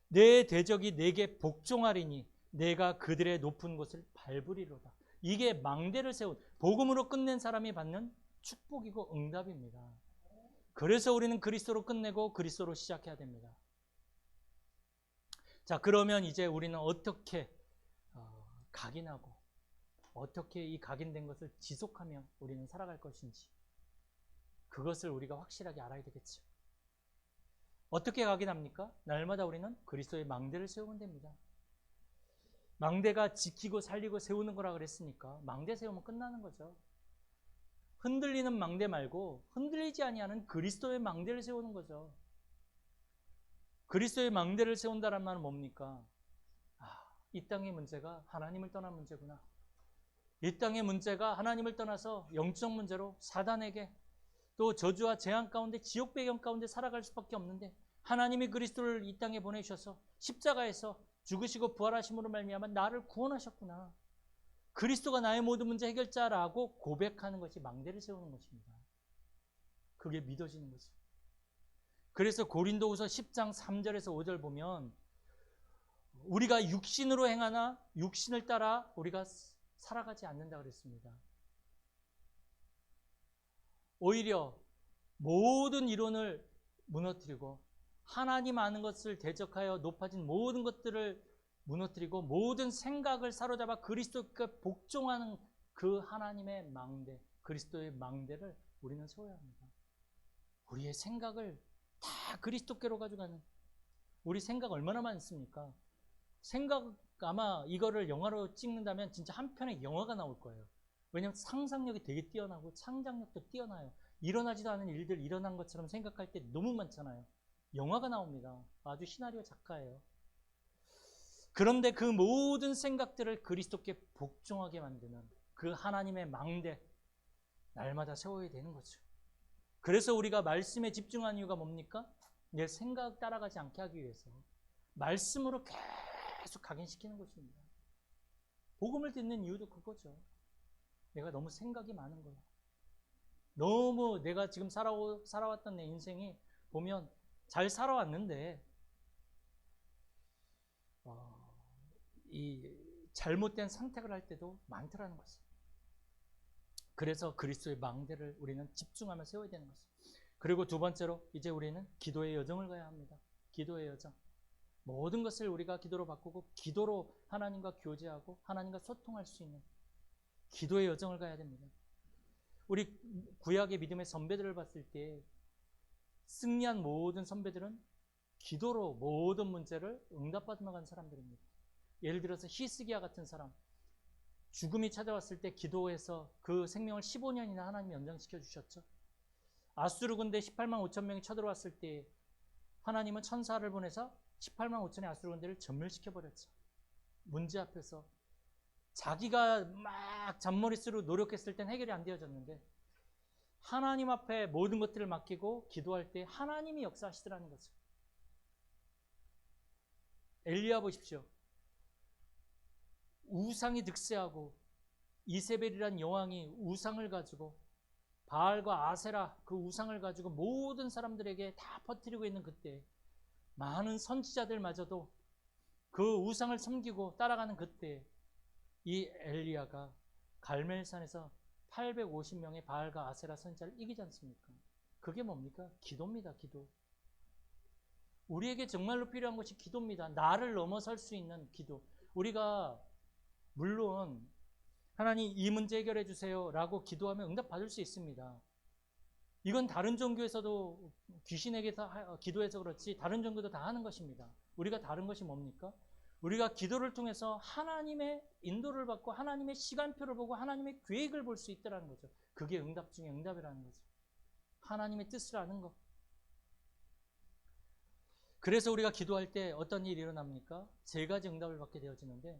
Speaker 1: 내 대적이 내게 복종하리니 내가 그들의 높은 곳을 밟으리로다. 이게 망대를 세운 복음으로 끝낸 사람이 받는 축복이고 응답입니다. 그래서 우리는 그리스도로 끝내고 그리스도로 시작해야 됩니다. 자, 그러면 이제 우리는 어떻게 각인하고 어떻게 이 각인된 것을 지속하며 우리는 살아갈 것인지 그것을 우리가 확실하게 알아야 되겠죠. 어떻게 각인합니까? 날마다 우리는 그리스도의 망대를 세우면 됩니다. 망대가 지키고 살리고 세우는 거라 그랬으니까 망대 세우면 끝나는 거죠. 흔들리는 망대 말고 흔들리지 아니하는 그리스도의 망대를 세우는 거죠. 그리스도의 망대를 세운다는 말은 뭡니까? 이 땅의 문제가 하나님을 떠난 문제구나. 이 땅의 문제가 하나님을 떠나서 영적 문제로 사단에게 또 저주와 재앙 가운데 지옥 배경 가운데 살아갈 수밖에 없는데 하나님이 그리스도를 이 땅에 보내주셔서 십자가에서 죽으시고 부활하심으로 말미암아 나를 구원하셨구나. 그리스도가 나의 모든 문제 해결자라고 고백하는 것이 망대를 세우는 것입니다. 그게 믿어지는 거죠. 그래서 고린도후서 10장 3절에서 5절 보면 우리가 육신으로 행하나 육신을 따라 우리가 살아가지 않는다 그랬습니다. 오히려 모든 이론을 무너뜨리고 하나님 아는 것을 대적하여 높아진 모든 것들을 무너뜨리고 모든 생각을 사로잡아 그리스도께 복종하는 그 하나님의 망대, 그리스도의 망대를 우리는 세워야 합니다. 우리의 생각을 다 그리스도께로 가져가는, 우리 생각 얼마나 많습니까? 생각, 아마 이거를 영화로 찍는다면 진짜 한 편의 영화가 나올 거예요. 왜냐하면 상상력이 되게 뛰어나고 창작력도 뛰어나요. 일어나지도 않은 일들 일어난 것처럼 생각할 때 너무 많잖아요. 영화가 나옵니다. 아주 시나리오 작가예요. 그런데 그 모든 생각들을 그리스도께 복종하게 만드는 그 하나님의 망대, 날마다 세워야 되는 거죠. 그래서 우리가 말씀에 집중한 이유가 뭡니까? 내 생각 따라가지 않게 하기 위해서 말씀으로 계속 각인시키는 것입니다. 복음을 듣는 이유도 그거죠. 내가 너무 생각이 많은 거예요. 너무 내가 지금 살아왔던 내 인생이 보면 잘 살아왔는데 이 잘못된 선택을 할 때도 많더라는 거죠. 그래서 그리스도의 망대를 우리는 집중하며 세워야 되는 거죠. 그리고 두 번째로 이제 우리는 기도의 여정을 가야 합니다. 기도의 여정. 모든 것을 우리가 기도로 바꾸고 기도로 하나님과 교제하고 하나님과 소통할 수 있는 기도의 여정을 가야 됩니다. 우리 구약의 믿음의 선배들을 봤을 때 승리한 모든 선배들은 기도로 모든 문제를 응답받아 나간 사람들입니다. 예를 들어서 히스기야 같은 사람, 죽음이 찾아왔을 때 기도해서 그 생명을 15년이나 하나님이 연장시켜 주셨죠. 아수르 군대 18만 5천 명이 쳐들어왔을 때 하나님은 천사를 보내서 18만 5천의 아수르 군대를 전멸시켜 버렸죠. 문제 앞에서 자기가 막 잔머리수로 노력했을 땐 해결이 안 되어졌는데 하나님 앞에 모든 것들을 맡기고 기도할 때 하나님이 역사하시더라는 거죠. 엘리야 보십시오. 우상이 득세하고 이세벨이란 여왕이 우상을 가지고 바알과 아세라 그 우상을 가지고 모든 사람들에게 다 퍼뜨리고 있는 그때 많은 선지자들마저도 그 우상을 섬기고 따라가는 그때 이 엘리야가 갈멜산에서 850명의 바알과 아세라 선지자를 이기지 않습니까? 그게 뭡니까? 기도입니다. 기도. 우리에게 정말로 필요한 것이 기도입니다. 나를 넘어설 수 있는 기도. 우리가 물론 하나님 이 문제 해결해 주세요 라고 기도하면 응답 받을 수 있습니다. 이건 다른 종교에서도 귀신에게 기도해서 그렇지 다른 종교도 다 하는 것입니다. 우리가 다른 것이 뭡니까? 우리가 기도를 통해서 하나님의 인도를 받고 하나님의 시간표를 보고 하나님의 계획을 볼 수 있다는 거죠. 그게 응답 중에 응답이라는 거죠. 하나님의 뜻을 아는 것. 그래서 우리가 기도할 때 어떤 일이 일어납니까? 세 가지 응답을 받게 되어지는데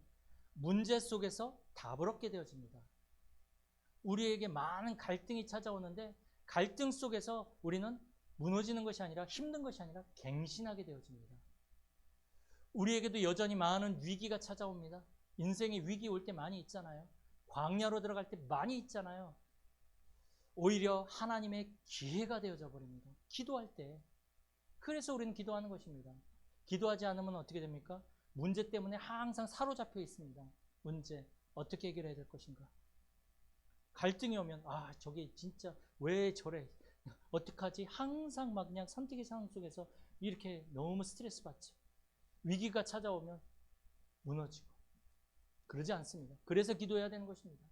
Speaker 1: 문제 속에서 답을 얻게 되어집니다. 우리에게 많은 갈등이 찾아오는데 갈등 속에서 우리는 무너지는 것이 아니라 힘든 것이 아니라 갱신하게 되어집니다. 우리에게도 여전히 많은 위기가 찾아옵니다. 인생에 위기 올 때 많이 있잖아요. 광야로 들어갈 때 많이 있잖아요. 오히려 하나님의 기회가 되어져 버립니다. 기도할 때. 그래서 우리는 기도하는 것입니다. 기도하지 않으면 어떻게 됩니까? 문제 때문에 항상 사로잡혀 있습니다. 문제 어떻게 해결해야 될 것인가? 갈등이 오면 저게 진짜 왜 저래? 어떡하지? 항상 막 그냥 선택의 상황 속에서 이렇게 너무 스트레스 받죠. 위기가 찾아오면 무너지고 그러지 않습니다. 그래서 기도해야 되는 것입니다.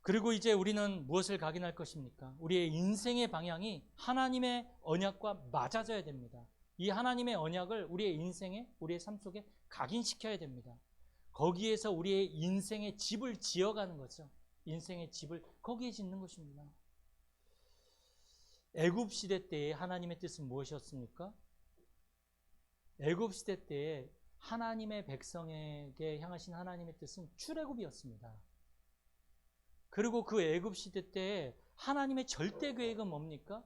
Speaker 1: 그리고 이제 우리는 무엇을 각인할 것입니까? 우리의 인생의 방향이 하나님의 언약과 맞아져야 됩니다. 이 하나님의 언약을 우리의 인생에, 우리의 삶 속에 각인시켜야 됩니다. 거기에서 우리의 인생의 집을 지어가는 거죠. 인생의 집을 거기에 짓는 것입니다. 애굽 시대 때의 하나님의 뜻은 무엇이었습니까? 애굽 시대 때에 하나님의 백성에게 향하신 하나님의 뜻은 출애굽이었습니다. 그리고 그 애굽 시대 때 하나님의 절대 계획은 뭡니까?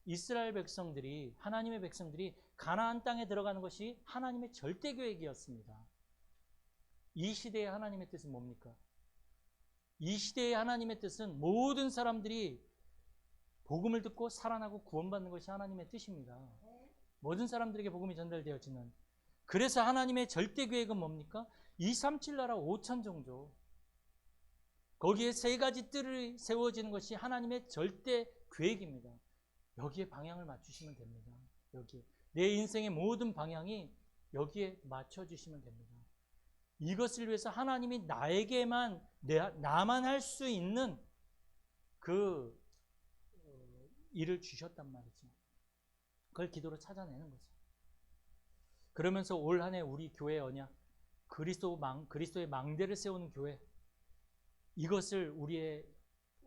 Speaker 1: 이스라엘 백성들이, 하나님의 백성들이 가나안 땅에 들어가는 것이 하나님의 절대 계획이었습니다. 이 시대의 하나님의 뜻은 뭡니까? 이 시대의 하나님의 뜻은 모든 사람들이 복음을 듣고 살아나고 구원받는 것이 하나님의 뜻입니다. 모든 사람들에게 복음이 전달되어지는. 그래서 하나님의 절대 계획은 뭡니까? 237 나라 5천 종족. 거기에 세 가지 뜰이 세워지는 것이 하나님의 절대 계획입니다. 여기에 방향을 맞추시면 됩니다. 여기에. 내 인생의 모든 방향이 여기에 맞춰주시면 됩니다. 이것을 위해서 하나님이 나에게만, 나만 할 수 있는 그 일을 주셨단 말이죠. 그걸 기도로 찾아내는 거죠. 그러면서 올 한 해 우리 교회 언약, 그리스도의 망대를 세우는 교회, 이것을 우리의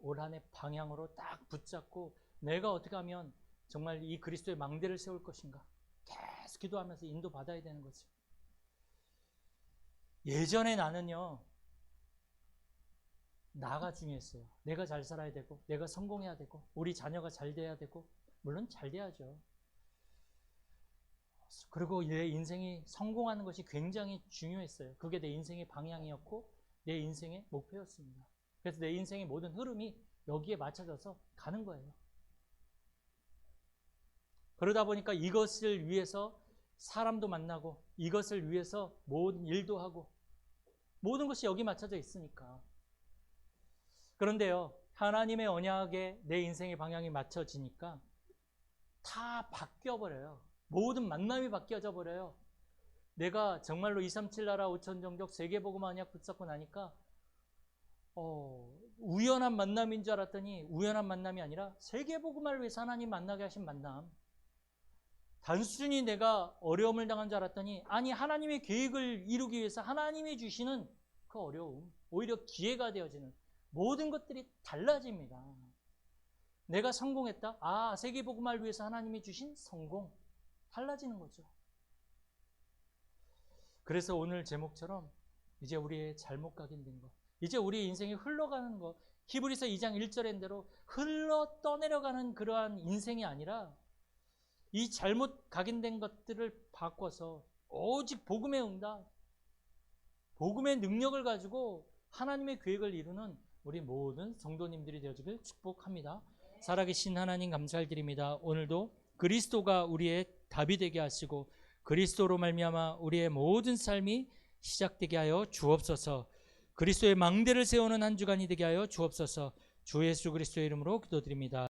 Speaker 1: 올 한 해 방향으로 딱 붙잡고 내가 어떻게 하면 정말 이 그리스도의 망대를 세울 것인가 계속 기도하면서 인도받아야 되는 거죠. 예전에 나는요, 나가 중요했어요. 내가 잘 살아야 되고, 내가 성공해야 되고, 우리 자녀가 잘 돼야 되고, 물론 잘 돼야죠. 그리고 내 인생이 성공하는 것이 굉장히 중요했어요. 그게 내 인생의 방향이었고 내 인생의 목표였습니다. 그래서 내 인생의 모든 흐름이 여기에 맞춰져서 가는 거예요. 그러다 보니까 이것을 위해서 사람도 만나고 이것을 위해서 모든 일도 하고 모든 것이 여기 맞춰져 있으니까. 그런데요, 하나님의 언약에 내 인생의 방향이 맞춰지니까 다 바뀌어버려요. 모든 만남이 바뀌어져 버려요. 내가 정말로 237 나라 5천 종족 세계복음 언약 붙잡고 나니까 우연한 만남인 줄 알았더니 우연한 만남이 아니라 세계복음을 위해서 하나님 만나게 하신 만남. 단순히 내가 어려움을 당한 줄 알았더니 아니, 하나님의 계획을 이루기 위해서 하나님이 주시는 그 어려움, 오히려 기회가 되어지는 모든 것들이 달라집니다. 내가 성공했다? 아, 세계복음을 위해서 하나님이 주신 성공. 달라지는 거죠. 그래서 오늘 제목처럼 이제 우리의 잘못 각인된 것, 이제 우리 인생이 흘러가는 것, 히브리서 2장 1절인 대로 흘러 떠내려가는 그러한 인생이 아니라 이 잘못 각인된 것들을 바꿔서 오직 복음의 응답, 복음의 능력을 가지고 하나님의 계획을 이루는 우리 모든 성도님들이 되어지길 축복합니다. 살아계신 하나님 감사드립니다. 오늘도 그리스도가 우리의 답이 되게 하시고 그리스도로 말미암아 우리의 모든 삶이 시작되게 하여 주옵소서. 그리스도의 망대를 세우는 한 주간이 되게 하여 주옵소서. 주 예수 그리스도의 이름으로 기도드립니다.